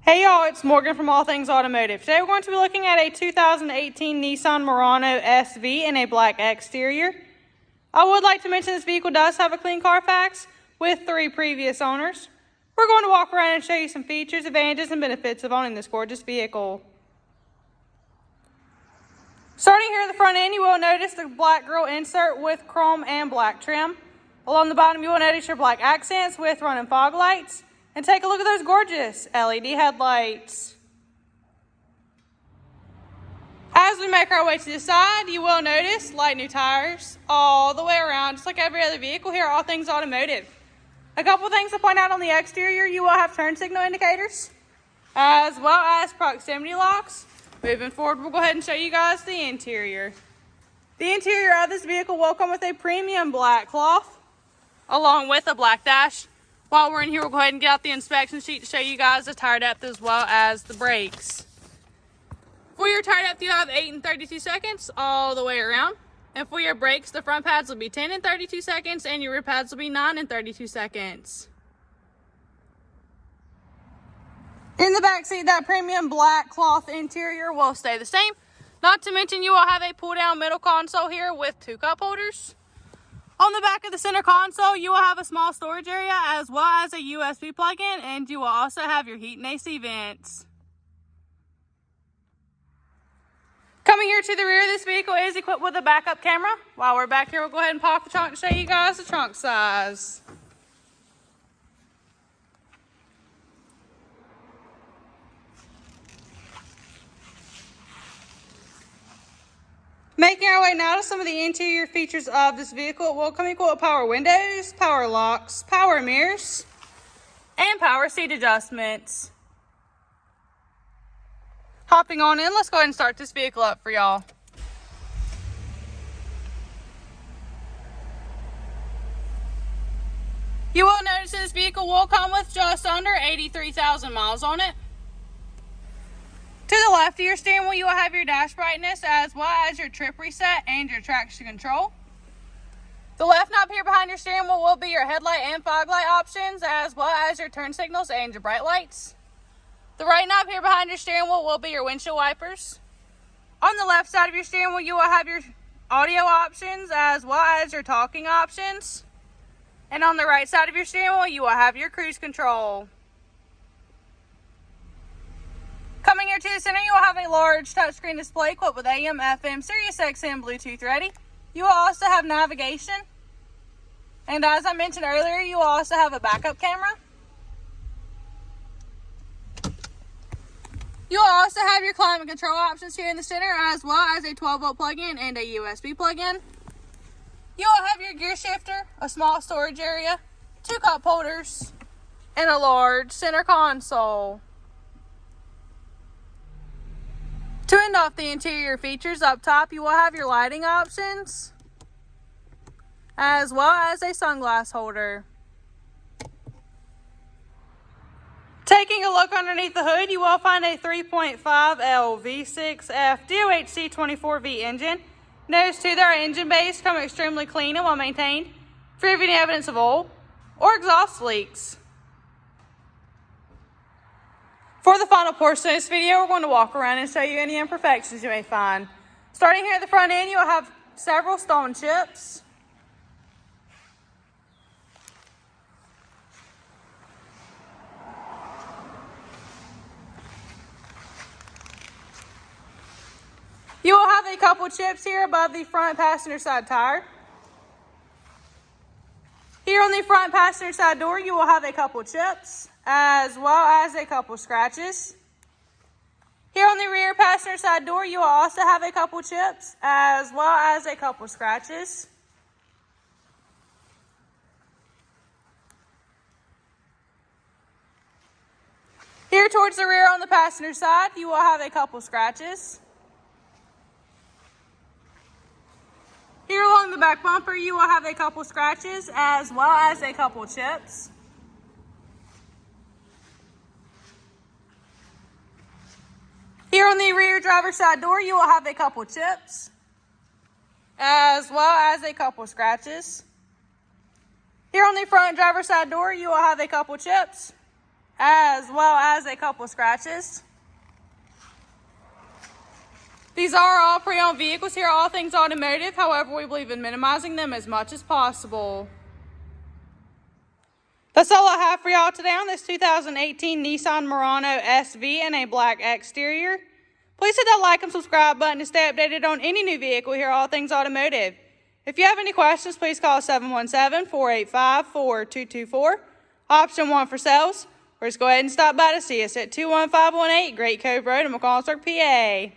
Hey y'all, it's Morgan from All Things Automotive. Today we're going to be looking at a 2018 Nissan Murano SV in a black exterior. I would like to mention this vehicle does have a clean CARFAX with 3 previous owners. We're going to walk around and show you some features, advantages, and benefits of owning this gorgeous vehicle. Starting here at the front end, you will notice the black grille insert with chrome and black trim. Along the bottom, you will notice your black accents with running fog lights. And take a look at those gorgeous LED headlights. As we make our way to the side, you will notice light new tires all the way around, just like every other vehicle here at All Things Automotive. A couple things to point out on the exterior, you will have turn signal indicators, as well as proximity locks. Moving forward, we'll go ahead and show you guys the interior. The interior of this vehicle will come with a premium black cloth, along with a black dash. While we're in here, we'll go ahead and get out the inspection sheet to show you guys the tire depth as well as the brakes. For your tire depth, you have 8 and 32 seconds all the way around. And for your brakes, the front pads will be 10 and 32 seconds and your rear pads will be 9 and 32 seconds. In the back seat, that premium black cloth interior will stay the same. Not to mention, you will have a pull-down middle console here with 2 cup holders. On the back of the center console, you will have a small storage area as well as a USB plug-in, and you will also have your heat and AC vents. Coming here to the rear, this vehicle is equipped with a backup camera. While we're back here, we'll go ahead and pop the trunk and show you guys the trunk size. Making our way now to some of the interior features of this vehicle, it will come equipped with power windows, power locks, power mirrors, and power seat adjustments. Hopping on in, let's go ahead and start this vehicle up for y'all. You will notice this vehicle will come with just under 83,000 miles on it. To the left of your steering wheel, you will have your dash brightness as well as your trip reset and your traction control. The left knob here behind your steering wheel will be your headlight and fog light options as well as your turn signals and your bright lights. The right knob here behind your steering wheel will be your windshield wipers. On the left side of your steering wheel, you will have your audio options as well as your talking options. And on the right side of your steering wheel, you will have your cruise control. Coming here to the center, you will have a large touchscreen display equipped with AM, FM, Sirius XM, Bluetooth ready. You will also have navigation. And as I mentioned earlier, you will also have a backup camera. You will also have your climate control options here in the center, as well as a 12-volt plug-in and a USB plug-in. You will have your gear shifter, a small storage area, 2 cup holders, and a large center console. To end off the interior features, up top you will have your lighting options, as well as a sunglass holder. Taking a look underneath the hood, you will find a 3.5L V6F DOHC 24V engine. Notice too that our engine bays come extremely clean and well maintained, free of any evidence of oil or exhaust leaks. For the final portion of this video, we're going to walk around and show you any imperfections you may find. Starting here at the front end, you will have several stone chips. You will have a couple chips here above the front passenger side tire. Here on the front passenger side door, you will have a couple chips, as well as a couple scratches. Here on the rear passenger side door, you will also have a couple chips, as well as a couple scratches. Here towards the rear on the passenger side, you will have a couple scratches. Here along the back bumper, you will have a couple scratches, as well as a couple chips. Here on the rear driver's side door, you will have a couple chips, as well as a couple scratches. Here on the front driver's side door, you will have a couple chips, as well as a couple scratches. These are all pre-owned vehicles here, all things automotive. However, we believe in minimizing them as much as possible. That's all I have for y'all today on this 2018 Nissan Murano SV in a black exterior. Please hit that like and subscribe button to stay updated on any new vehicle here, all things automotive. If you have any questions, please call 717-485-4224. Option 1 for sales. Or just go ahead and stop by to see us at 21518 Great Cove Road in McCallsburg, PA.